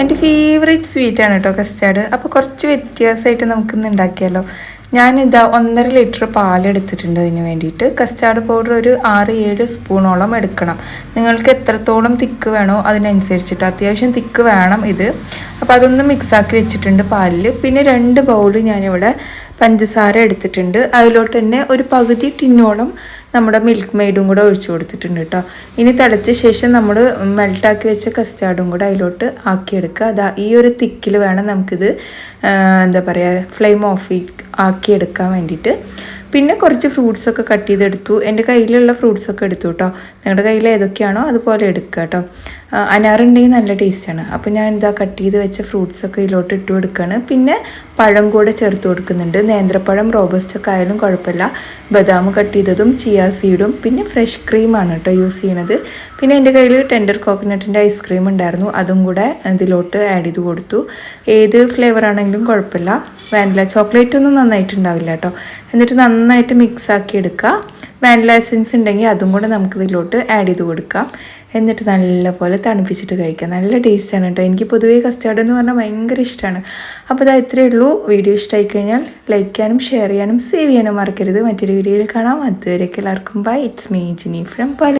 എൻ്റെ ഫേവറേറ്റ് സ്വീറ്റാണ് കേട്ടോ കസ്റ്റാർഡ്. അപ്പോൾ കുറച്ച് വ്യത്യാസമായിട്ട് നമുക്കിന്ന് ഉണ്ടാക്കിയാലോ. ഞാനിതാ 1.5 ലിറ്റർ പാലെടുത്തിട്ടുണ്ട് അതിന് വേണ്ടിയിട്ട്. കസ്റ്റാർഡ് പൗഡർ ഒരു 6-7 സ്പൂണോളം എടുക്കണം. നിങ്ങൾക്ക് എത്രത്തോളം തിക്ക് വേണോ അതിനനുസരിച്ചിട്ട്, അത്യാവശ്യം തിക്ക് വേണം ഇത്. അപ്പോൾ അതൊന്ന് മിക്സാക്കി വെച്ചിട്ടുണ്ട് പാലിൽ. പിന്നെ 2 ബൗൾ ഞാനിവിടെ പഞ്ചസാര എടുത്തിട്ടുണ്ട്. അതിലോട്ട് തന്നെ ഒരു പകുതി ടിന്നോളം നമ്മുടെ മിൽക്ക് മെയ്ഡും കൂടെ ഒഴിച്ചു കൊടുത്തിട്ടുണ്ട് കേട്ടോ. ഇനി തിളച്ച ശേഷം നമ്മൾ മെൽട്ടാക്കി വെച്ച കസ്റ്റാർഡും കൂടെ അതിലോട്ട് ആക്കിയെടുക്കുക. അതാ ഈ ഒരു തിക്കിൽ വേണം നമുക്കിത് എന്താ പറയുക ഫ്ലെയിം ഓഫ് ആക്കിയെടുക്കാൻ വേണ്ടിയിട്ട്. പിന്നെ കുറച്ച് ഫ്രൂട്ട്സൊക്കെ കട്ട് ചെയ്തെടുത്തു. എൻ്റെ കയ്യിലുള്ള ഫ്രൂട്ട്സൊക്കെ എടുത്തു കേട്ടോ. നിങ്ങളുടെ കയ്യിൽ ഏതൊക്കെയാണോ അതുപോലെ എടുക്കുക കേട്ടോ. അനാറുണ്ടെങ്കിൽ നല്ല ടേസ്റ്റാണ്. അപ്പോൾ ഞാൻ ഇതാ കട്ട് ചെയ്ത് വെച്ച ഫ്രൂട്ട്സൊക്കെ ഇതിലോട്ട് ഇട്ട് കൊടുക്കുകയാണ്. പിന്നെ പഴം കൂടെ ചേർത്ത് കൊടുക്കുന്നുണ്ട്. നേന്ത്രപ്പഴം റോബസ്റ്റൊക്കെ ആയാലും കുഴപ്പമില്ല. ബദാം കട്ട് ചെയ്തതും ചിയാ സീഡും പിന്നെ ഫ്രഷ് ക്രീമാണ് കേട്ടോ യൂസ് ചെയ്യണത്. പിന്നെ എൻ്റെ കയ്യിൽ ടെൻഡർ കോക്കനട്ടിൻ്റെ ഐസ്ക്രീം ഉണ്ടായിരുന്നു. അതും കൂടെ ഇതിലോട്ട് ആഡ് ചെയ്ത് കൊടുത്തു. ഏത് ഫ്ലേവർ ആണെങ്കിലും കുഴപ്പമില്ല. വാനില ചോക്ലേറ്റ് ഒന്നും നന്നായിട്ടുണ്ടാവില്ല കേട്ടോ. എന്നിട്ട് നന്നായിട്ട് മിക്സ് ആക്കി എടുക്കുക. വാനില എസൻസ് ഉണ്ടെങ്കിൽ അതും കൂടെ നമുക്കിതിലോട്ട് ആഡ് ചെയ്ത് കൊടുക്കാം. എന്നിട്ട് നല്ലപോലെ തണുപ്പിച്ചിട്ട് കഴിക്കാം. നല്ല ടേസ്റ്റാണ് കേട്ടോ. എനിക്ക് പൊതുവേ കസ്റ്റാർഡ് എന്ന് പറഞ്ഞാൽ ഭയങ്കര ഇഷ്ടമാണ്. അപ്പോൾ ഇതാ ഇത്രയേ ഉള്ളൂ. വീഡിയോ ഇഷ്ടമായി കഴിഞ്ഞാൽ ലൈക്ക് ചെയ്യാനും ഷെയർ ചെയ്യാനും സേവ് ചെയ്യാനും മറക്കരുത്. മറ്റൊരു വീഡിയോയിൽ കാണാം. അതുവരേക്കും എല്ലാവർക്കും bye. It's me Jini from Pala.